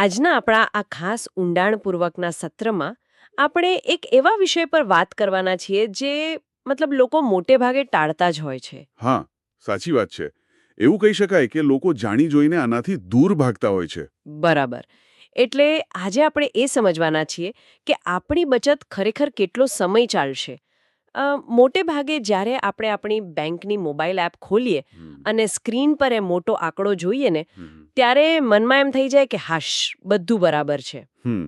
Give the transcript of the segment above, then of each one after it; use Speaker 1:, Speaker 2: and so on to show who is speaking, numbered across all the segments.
Speaker 1: આજના આપણા આ ખાસ ઊંડાણપૂર્વકના સત્રમાં આપણે એક એવા વિષય પર વાત કરવાના છીએ જે લોકો મોટે ભાગે ટાળતા જ હોય છે.
Speaker 2: હા, સાચી વાત છે. એવું કહી શકાય કે લોકો જાણી જોઈને આનાથી દૂર ભાગતા હોય છે.
Speaker 1: બરાબર. એટલે આજે આપણે એ સમજવાના છીએ કે આપણી બચત ખરેખર કેટલો સમય ચાલશે. મોટે ભાગે જ્યારે આપણે આપણી બેંકની મોબાઈલ એપ ખોલીએ
Speaker 2: હમ,
Speaker 1: અને સ્ક્રીન પર એ મોટો આંકડો જોઈએ ને
Speaker 2: હમ,
Speaker 1: ત્યારે મનમાં એમ થઈ જાય કે હાશ, બધું બરાબર છે.
Speaker 2: હમ.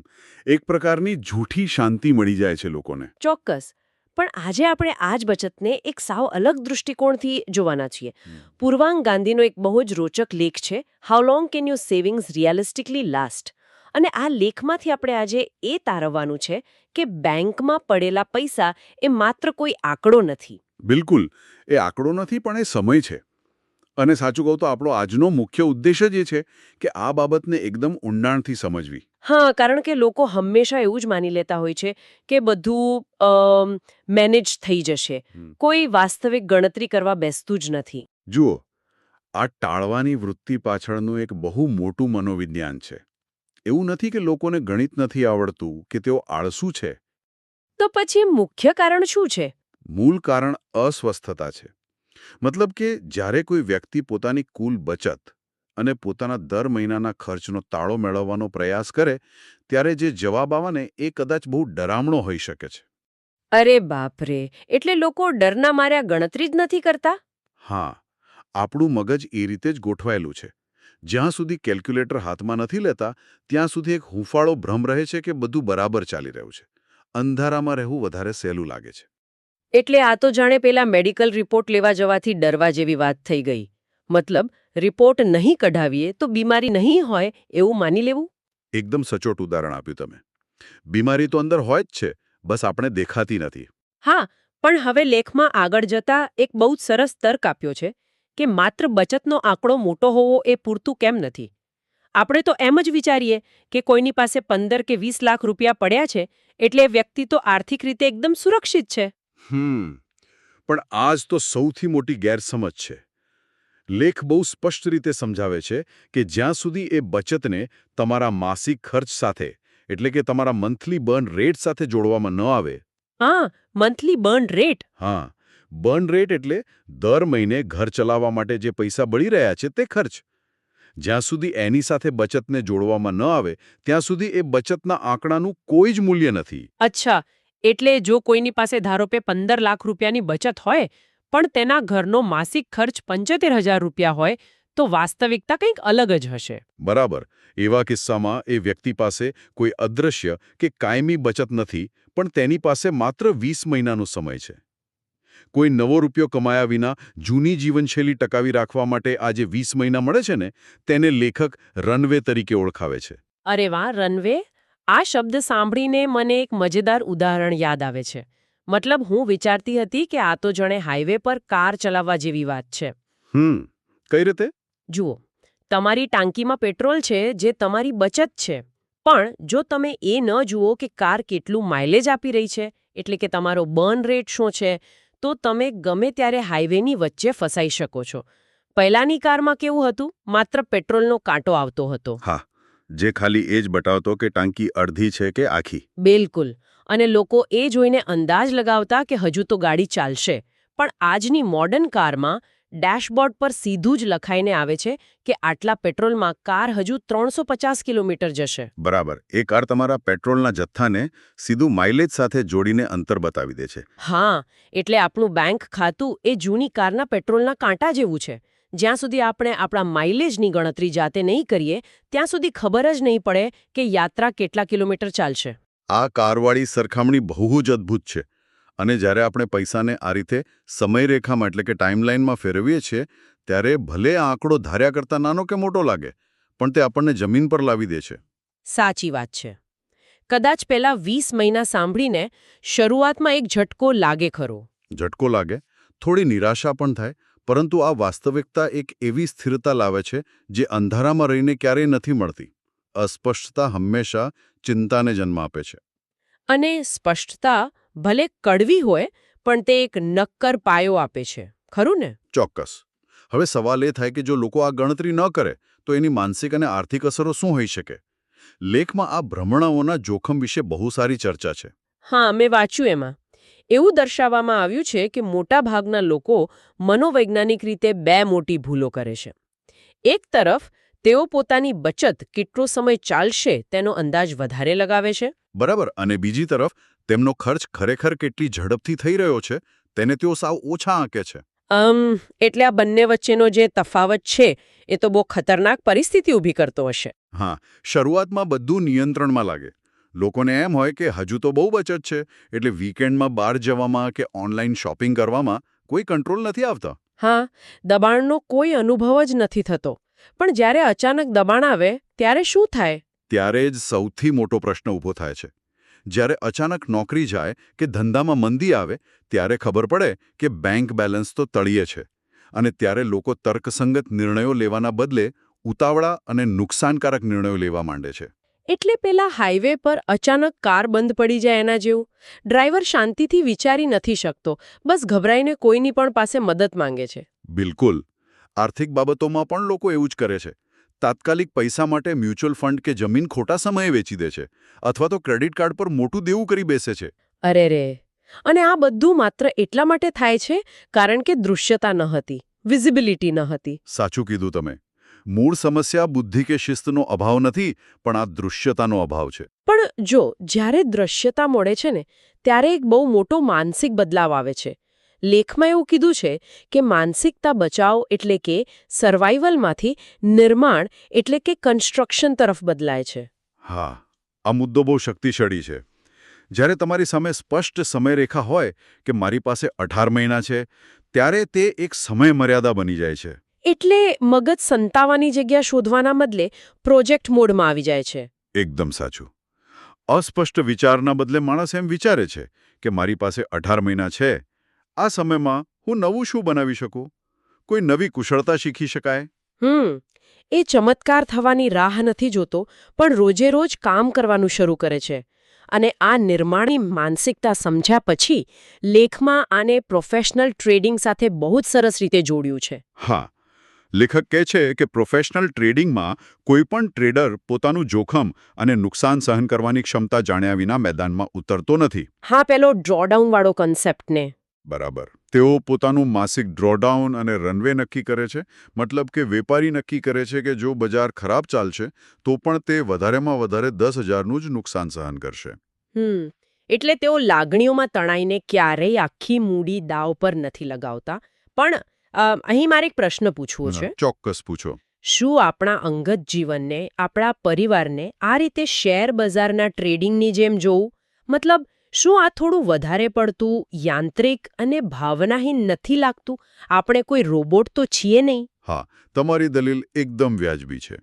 Speaker 2: એક પ્રકારની જૂઠી શાંતિ મળી જાય છે લોકોને.
Speaker 1: ચોક્કસ. પણ આજે આપણે આ જ બચતને એક સાવ અલગ દૃષ્ટિકોણથી જોવાના છીએ.
Speaker 2: હમ.
Speaker 1: પૂર્વાંગ ગાંધીનો એક બહુ જ રોચક લેખ છે, how long can you savings realistically last. અને આ લેખમાંથી આપણે આજે એ તારવવાનું છે કે બેંકમાં પડેલા પૈસા એ માત્ર કોઈ આંકડો નથી.
Speaker 2: બિલકુલ, એ આંકડો નથી પણ એ સમય છે. અને સાચું કહું તો આપણો આજનો મુખ્ય ઉદ્દેશ જ એ છે કે આ બાબતને એકદમ ઊંડાણથી સમજવી.
Speaker 1: હા, કારણ કે લોકો હંમેશા એવું જ માની લેતા હોય છે કે બધું મેનેજ થઈ જશે.
Speaker 2: હમ.
Speaker 1: કોઈ વાસ્તવિક ગણતરી કરવા બેસતું જ નથી.
Speaker 2: જુઓ, આ ટાળવાની વૃત્તિ પાછળનું એક બહુ મોટું મનોવિજ્ઞાન છે. એવું નથી કે લોકોને ગણિત નથી આવડતું કે તેઓ આળસુ છે.
Speaker 1: તો પછી મુખ્ય કારણ શું છે?
Speaker 2: મૂળ કારણ અસ્વસ્થતા છે. મતલબ કે જ્યારે કોઈ વ્યક્તિ પોતાની કુલ બચત અને પોતાના દર મહિનાના ખર્ચનો તાળો મેળવવાનો પ્રયાસ કરે ત્યારે જે જવાબ આવે ને એ કદાચ બહુ ડરામણો હોઈ શકે છે.
Speaker 1: અરે બાપરે! એટલે લોકો ડરના માર્યા ગણતરી જ નથી કરતા?
Speaker 2: હા, આપણું મગજ એ રીતે જ ગોઠવાયેલું છે. જ્યાં સુધી કેલ્ક્યુલેટર હાથમાં નથી લેતા ત્યાં સુધી એક હૂંફાળો ભ્રમ રહે છે કે બધું બરાબર ચાલી રહ્યું છે. અંધારામાં રહેવું વધારે સહેલું લાગે છે.
Speaker 1: એટલે આ તો જાણે પેલા મેડિકલ રિપોર્ટ લેવા જવાથી ડરવા જેવી વાત થઈ ગઈ. મતલબ, રિપોર્ટ નહીં કઢાવીએ તો બીમારી નહીં હોય એવું માની લેવું?
Speaker 2: એકદમ સચોટ ઉદાહરણ આપ્યું તમે. બીમારી તો અંદર હોય જ છે, બસ આપણે દેખાતી નથી.
Speaker 1: હા, પણ હવે લેખમાં આગળ જતા એક બહુ જ સરસ તર્ક આપ્યો છે કે માત્ર બચતનો આંકડો મોટો હોવો એ પૂરતું કેમ નથી. આપણે તો એમ જ વિચારીએ કે કોઈની પાસે 15 કે 20 લાખ રૂપિયા પડ્યા છે એટલે એ વ્યક્તિ તો આર્થિક રીતે એકદમ સુરક્ષિત છે.
Speaker 2: પણ આ જ તો સૌથી મોટી ગેરસમજ છે. લેખ બહુ સ્પષ્ટ રીતે સમજાવે છે કે જ્યાં સુધી એ બચતને તમારા માસિક ખર્ચ સાથે એટલે કે તમારા મંથલી બર્ન રેટ સાથે જોડવામાં ન આવે.
Speaker 1: હા, મંથલી બર્ન રેટ.
Speaker 2: હા, બર્ન રેટ એટલે દર મહિને ઘર ચલાવવા માટે જે પૈસા બળી રહ્યા છે તે ખર્ચ. જ્યાં સુધી એની સાથે બચતને જોડવામાં ન આવે ત્યાં સુધી એ બચતના આંકડાનું કોઈ જ મૂલ્ય નથી.
Speaker 1: અચ્છા, એટલે જો કોઈની પાસે ધારો કે 15 લાખ રૂપિયાની બચત હોય પણ તેના ઘરનો માસિક ખર્ચ 75,000 રૂપિયા હોય તો વાસ્તવિકતા કંઈક અલગ જ હશે.
Speaker 2: બરાબર. એવા કિસ્સામાં એ વ્યક્તિ પાસે કોઈ અદૃશ્ય કે કાયમી બચત નથી, પણ તેની પાસે માત્ર 20 મહિનાનો સમય છે. કોઈ નવો રૂપિયો કમાયા વિના જૂની જીવનશૈલી ટકાવી રાખવા માટે આ જે 20 મહિના મળે છે ને, તેને લેખક રનવે તરીકે ઓળખાવે છે.
Speaker 1: અરે વાહ, રનવે! આ શબ્દ સાંભળીને મને એક મજેદાર ઉદાહરણ યાદ આવે છે. મતલબ, હું વિચારતી હતી કે આ તો જાણે હાઈવે પર કાર ચલાવવા જેવી વાત છે.
Speaker 2: કઈ રીતે?
Speaker 1: જુઓ, તમારી ટાંકીમાં પેટ્રોલ છે જે તમારી બચત છે. પણ જો તમે એ ન જુઓ કે કાર કેટલું માઇલેજ આપી રહી છે, એટલે કે તમારો બર્ન રેટ શું છે, તો તમે ગમે ત્યારે હાઈવેની વચ્ચે ફસાઈ શકો છો. પહેલાની કારમાં કેવું હતું? માત્ર પેટ્રોલનો કાંટો આવતો હતો.
Speaker 2: હા, જે ખાલી એ જ બતાવતો કે ટાંકી અડધી છે કે આખી.
Speaker 1: બિલકુલ. અને લોકો એ જોઈને અંદાજ લગાવતા કે હજુ તો ગાડી ચાલશે. પણ આજની મોડર્ન કારમાં ડેશબોર્ડ પર સીધું જ લખાઈને આવે છે કે આટલા પેટ્રોલમાં કાર હજુ 350 કિલોમીટર જશે.
Speaker 2: બરાબર. એ કાર તમારા પેટ્રોલના જથ્થાને સીધું માઇલેજ સાથે જોડીને અંતર બતાવી દે છે.
Speaker 1: હા, એટલે આપણું બેંક ખાતું એ જૂની કારના પેટ્રોલના કાંટા જેવું છે. જ્યાં સુધી આપણે આપણા માઇલેજની ગણતરી જાતે નહીં કરીએ ત્યાં સુધી ખબર જ નહીં પડે કે યાત્રા કેટલા કિલોમીટર ચાલશે.
Speaker 2: આ કારવાળી સરખામણી બહુ જ અદ્ભુત છે. અને જ્યારે આપણે પૈસાને આ રીતે સમયરેખામાં એટલે કે ટાઈમલાઈનમાં ફેરવીએ છીએ ત્યારે ભલે આ આંકડો ધાર્યા કરતાં નાનો કે મોટો લાગે, પણ તે આપણને જમીન પર લાવી દે છે.
Speaker 1: સાચી વાત છે. કદાચ પેલા 20 મહિના સાંભળીને શરૂઆતમાં એક ઝટકો લાગે ખરો.
Speaker 2: ઝટકો લાગે, થોડી નિરાશા પણ થાય, પરંતુ આ વાસ્તવિકતા એક એવી સ્થિરતા લાવે છે જે અંધારામાં રહીને ક્યારેય નથી મળતી. અસ્પષ્ટતા હંમેશા ચિંતાને જન્મ આપે છે.
Speaker 1: અને સ્પષ્ટતા ભલે કડવી હોય પણ તે એક નક્કર પાયો આપે છે. ખરું ને?
Speaker 2: ચોક્કસ. હવે સવાલ એ થાય કે જો લોકો આ ગણતરી ન કરે તો એની માનસિક અને આર્થિક અસરો શું હોઈ શકે? લેખમાં આ ભ્રમણાઓના જોખમ વિશે બહુ સારી ચર્ચા છે.
Speaker 1: હા, મેં વાંચ્યું એમાં. એવું દર્શાવવામાં આવ્યું છે કે મોટાભાગના લોકો મનોવૈજ્ઞાનિક રીતે બે મોટી ભૂલો કરે છે. એક તરફ તેઓ પોતાની બચત કેટલો સમય ચાલશે તેનો અંદાજ વધારે લગાવે છે.
Speaker 2: બરાબર. અને બીજી તરફ તેમનો ખર્ચ ખરેખર કેટલી ઝડપથી થઈ રહ્યો છે તેને તેઓ સાવ ઓછા આંકે છે.
Speaker 1: એટલે આ બંને વચ્ચેનો જે તફાવત છે એ તો બહુ ખતરનાક પરિસ્થિતિ ઊભી કરતો હશે.
Speaker 2: હા, શરૂઆતમાં બધું નિયંત્રણમાં લાગે. લોકોને એમ હોય કે હજુ તો બહુ બચત છે, એટલે વીકેન્ડમાં બહાર જવામાં કે ઓનલાઈન શોપિંગ કરવામાં કોઈ કંટ્રોલ નથી આવતા.
Speaker 1: હા, દબાણનો કોઈ અનુભવ જ નથી થતો. પણ જ્યારે અચાનક દબાણ આવે ત્યારે શું થાય?
Speaker 2: ત્યારે જ સૌથી મોટો પ્રશ્ન ઊભો થાય છે. જ્યારે અચાનક નોકરી જાય કે ધંધામાં મંદી આવે ત્યારે ખબર પડે કે બેંક બેલેન્સ તો તળિયે છે. અને ત્યારે લોકો તર્કસંગત નિર્ણયો લેવાના બદલે ઉતાવળા અને નુકસાનકારક નિર્ણયો લેવા માંડે છે.
Speaker 1: એટલે પેલા હાઈવે પર અચાનક કાર બંધ પડી જાય એના જેવું. ડ્રાઈવર શાંતિથી વિચારી નથી શકતો, બસ ગભરાઈને કોઈની પણ પાસે મદદ માંગે છે.
Speaker 2: બિલકુલ. આર્થિક બાબતોમાં પણ લોકો એવું જ કરે છે. તાત્કાલિક પૈસા માટે મ્યુચ્યુઅલ ફંડ કે જમીન ખોટા સમયે વેચી દે છે, અથવા તો ક્રેડિટ કાર્ડ પર મોટું દેવું કરી બેસે છે.
Speaker 1: અરે રે! અને આ બધું માત્ર એટલા માટે થાય છે કારણ કે દૃશ્યતા ન હતી, વિઝિબિલિટી ન હતી.
Speaker 2: સાચું કીધું તમે. મૂળ સમસ્યા બુદ્ધિ કે શિસ્તનો અભાવ નથી, પણ આ દૃશ્યતાનો અભાવ છે.
Speaker 1: પણ જો જ્યારે દૃશ્યતા મળે છે ને ત્યારે એક બહુ મોટો માનસિક બદલાવ આવે છે. લેખમાં એવું કીધું છે કે માનસિકતા બચાવ એટલે કે સર્વાઈવલમાંથી નિર્માણ એટલે કે કન્સ્ટ્રક્શન તરફ બદલાય છે.
Speaker 2: હા, આ મુદ્દો બહુ શક્તિશાળી છે. જ્યારે તમારી સામે સ્પષ્ટ સમયરેખા હોય કે મારી પાસે 18 મહિના છે, ત્યારે તે એક સમય મર્યાદા બની જાય છે.
Speaker 1: એટલે મગજ સંતાવાની જગ્યા શોધવાના બદલે પ્રોજેક્ટ મોડમાં આવી જાય છે.
Speaker 2: એકદમ સાચું. અસ્પષ્ટ વિચારના બદલે માણસ એમ વિચારે છે કે મારી પાસે 18 મહિના છે, આ સમયમાં હું નવું શું બનાવી શકું? કોઈ નવી કુશળતા શીખી શકાય?
Speaker 1: એ ચમત્કાર થવાની રાહ નથી જોતો, પણ રોજે રોજ કામ કરવાનું શરૂ કરે છે. અને આ નિર્માણી માનસિકતા સમજ્યા પછી લેખમાં આને પ્રોફેશનલ ટ્રેડિંગ સાથે બહુ જ સરસ રીતે જોડ્યું છે.
Speaker 2: હા, લેખક કહે છે કે પ્રોફેશનલ ટ્રેડિંગમાં કોઈપણ ટ્રેડર પોતાનું જોખમ અને નુકસાન સહન કરવાની ક્ષમતા જાણ્યા વિના મેદાનમાં ઉતરતો નથી.
Speaker 1: હા, પેલો ડ્રોડાઉન વાળો કન્સેપ્ટને.
Speaker 2: બરાબર. તેઓ પોતાનું માસિક ડ્રોડાઉન અને રનવે નક્કી કરે છે. મતલબ કે વેપારી નક્કી કરે છે કે જો બજાર ખરાબ ચાલશે તો પણ તે વધારેમાં વધારે 10,000નું જ નુકસાન સહન કરશે.
Speaker 1: એટલે તેઓ લાગણીઓમાં તણાઈને ક્યારેય આખી મૂડી દાવ પર નથી લગાવતા. પણ અહીં મારે એક પ્રશ્ન પૂછવો છે.
Speaker 2: ચોક્કસ પૂછો.
Speaker 1: શું આપણા અંગત જીવનને, આપણા પરિવારને આ રીતે શેર બજારના ટ્રેડિંગની જેમ જોવું? મતલબ, શું આ થોડું વધારે પડતું યાંત્રિક અને ભાવનાહીન નથી લાગતું? આપણે કોઈ રોબોટ તો છીએ નહીં.
Speaker 2: હા, તમારી દલીલ એકદમ વ્યાજબી છે.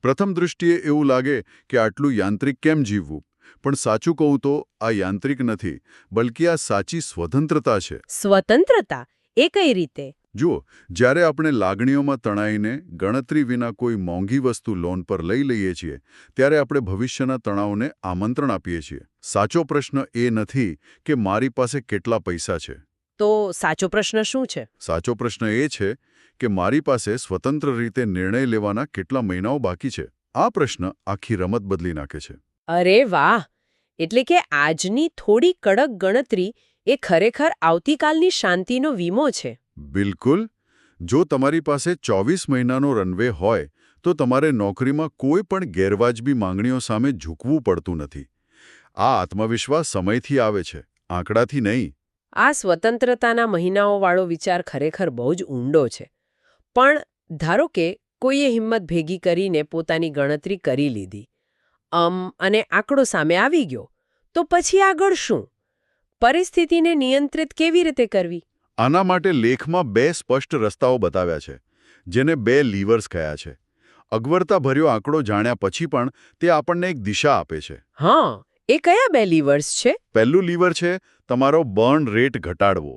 Speaker 2: પ્રથમ દૃષ્ટિએ એવું લાગે કે આટલું યાંત્રિક કેમ જીવવું? પણ સાચું કહું તો આ યાંત્રિક નથી, બલકે આ સાચી સ્વતંત્રતા છે.
Speaker 1: સ્વતંત્રતા? એ કઈ રીતે?
Speaker 2: જુઓ, જ્યારે આપણે લાગણીઓમાં તણાઈને ગણતરી વિના કોઈ મોંઘી વસ્તુ લોન પર લઈ લઈએ છીએ, ત્યારે આપણે ભવિષ્યના તણાવને આમંત્રણ આપીએ છીએ. સાચો પ્રશ્ન એ નથી કે મારી પાસે કેટલા પૈસા છે.
Speaker 1: તો સાચો પ્રશ્ન શું છે?
Speaker 2: સાચો પ્રશ્ન એ છે કે મારી પાસે સ્વતંત્ર રીતે નિર્ણય લેવાના કેટલા મહિનાઓ બાકી છે. આ પ્રશ્ન આખી રમત બદલી નાખે છે.
Speaker 1: અરે વાહ! એટલે કે આજની થોડી કડક ગણતરી એ ખરેખર આવતીકાલની શાંતિનો વીમો છે.
Speaker 2: બિલકુલ. જો તમારી પાસે 24 મહિનાનો રનવે હોય તો તમારે નોકરીમાં કોઈ પણ ગેરવાજબી માંગણીઓ સામે ઝૂકવું પડતું નથી. આ આત્મવિશ્વાસ સમયથી આવે છે, આંકડાથી નહીં.
Speaker 1: આ સ્વતંત્રતાના મહિનાઓવાળો વિચાર ખરેખર બહુ જ ઊંડો છે. પણ ધારો કે કોઈએ હિંમત ભેગી કરીને પોતાની ગણતરી કરી લીધી, અને આંકડો સામે આવી ગયો, તો પછી આગળ શું? પરિસ્થિતિને નિયંત્રિત કેવી રીતે કરવી?
Speaker 2: આના માટે લેખમાં 2 સ્પષ્ટ રસ્તાઓ બતાવ્યા છે, જેને 2 લીવર્સ કહ્યા છે. અગવડતાભર્યો આંકડો જાણ્યા પછી પણ તે આપણને એક દિશા આપે છે.
Speaker 1: હા, એ કયા 2 લીવર્સ છે?
Speaker 2: પહેલું લીવર છે તમારો બર્ન રેટ ઘટાડવો,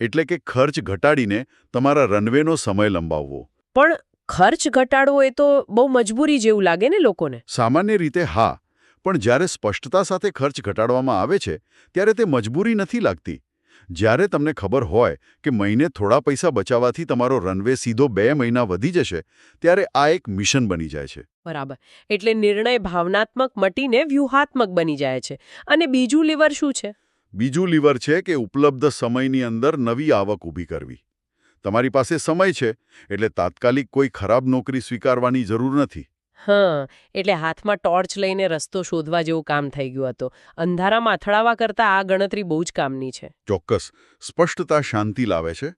Speaker 2: એટલે કે ખર્ચ ઘટાડીને તમારા રનવેનો સમય લંબાવવો.
Speaker 1: પણ ખર્ચ ઘટાડવો એ તો બહુ મજબૂરી જેવું લાગે ને લોકોને.
Speaker 2: સામાન્ય રીતે હા, પણ જ્યારે સ્પષ્ટતા સાથે ખર્ચ ઘટાડવામાં આવે છે ત્યારે તે મજબૂરી નથી લાગતી. જ્યારે તમને ખબર હોય કે મહિને થોડા પૈસા બચાવવાથી તમારો રનવે સીધો 2 મહિના વધી જશે, ત્યારે આ એક મિશન બની જાય છે.
Speaker 1: બરાબર. એટલે નિર્ણય ભાવનાત્મક મટીને વ્યૂહાત્મક બની જાય છે. અને બીજું લીવર શું છે?
Speaker 2: બીજું લીવર છે કે ઉપલબ્ધ સમયની અંદર નવી આવક ઊભી કરવી. તમારી પાસે સમય છે, એટલે તાત્કાલિક કોઈ ખરાબ નોકરી સ્વીકારવાની જરૂર નથી.
Speaker 1: હા, એટલે હાથમાં ટોર્ચ લઈને રસ્તો શોધવા જેવું કામ થઈ ગયું હતું. અંધારામાં અથડાવા કરતાં આ ગણતરી બહુ જ કામની છે.
Speaker 2: ચોક્કસ. સ્પષ્ટતા શાંતિ લાવે છે,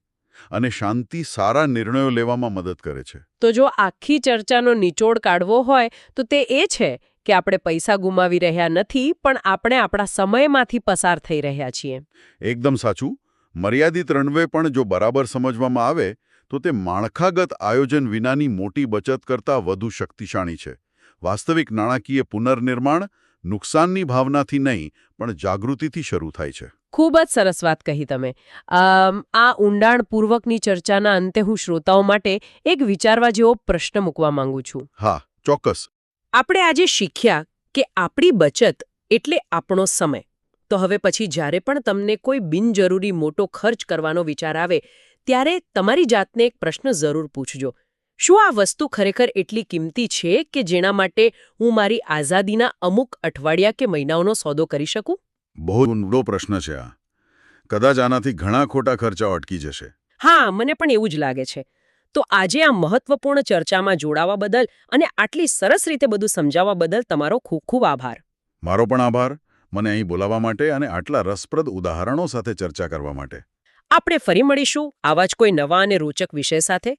Speaker 2: અને શાંતિ સારા નિર્ણયો લેવામાં મદદ કરે છે.
Speaker 1: તો જો આખી ચર્ચાનો નિચોડ કાઢવો હોય તો તે એ છે કે આપણે પૈસા ગુમાવી રહ્યા નથી, પણ આપણે આપણા સમયમાંથી પસાર થઈ રહ્યા છીએ.
Speaker 2: એકદમ સાચું. મર્યાદિત રનવે પણ જો બરાબર સમજવામાં આવે તો તે માળખાગત આયોજન વિનાની મોટી બચત કરતાં વધુ શક્તિશાળી છે. વાસ્તવિક નાણાકીય પુનર્નિર્માણ નુકસાનની ભાવનાથી નહીં, પણ જાગૃતિથી શરૂ થાય છે.
Speaker 1: ખૂબ જ સરસ વાત કહી તમે. આ ઊંડાણપૂર્વકની ચર્ચાના અંતે હું શ્રોતાઓ માટે એક વિચારવા જેવો પ્રશ્ન મૂકવા માંગુ છું.
Speaker 2: હા, ચોક્કસ.
Speaker 1: આપણે આજે શીખ્યા કે આપણી બચત એટલે આપણો સમય. તો હવે પછી જ્યારે પણ તમને કોઈ બિનજરૂરી મોટો ખર્ચ કરવાનો વિચાર આવે, ત્યારે તમારી જાતને એક પ્રશ્ન જરૂર પૂછજો. શું આ વસ્તુ ખરેખર એટલી કિંમતી છે કે જેના માટે હું મારી આઝાદીના અમુક અઠવાડિયા કે મહિનાઓનો સોદો કરી શકું?
Speaker 2: બહુ ઊંડો પ્રશ્ન છે આ. કદાચ આનાથી ઘણા ખોટા ખર્ચાઓ અટકી જશે.
Speaker 1: હા, મને પણ એવું જ લાગે છે. તો આજે આ મહત્વપૂર્ણ ચર્ચામાં જોડાવા બદલ અને આટલી સરસ રીતે બધું સમજાવવા બદલ તમારો ખૂબ ખૂબ આભાર.
Speaker 2: મારો પણ આભાર, મને અહીં બોલાવવા માટે અને આટલા રસપ્રદ ઉદાહરણો સાથે ચર્ચા કરવા માટે.
Speaker 1: આપણે ફરી મળીશું આવા જ કોઈ નવા અને રોચક વિષય સાથે.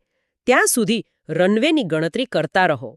Speaker 1: ત્યાં સુધી રનવેની ગણતરી કરતા રહો.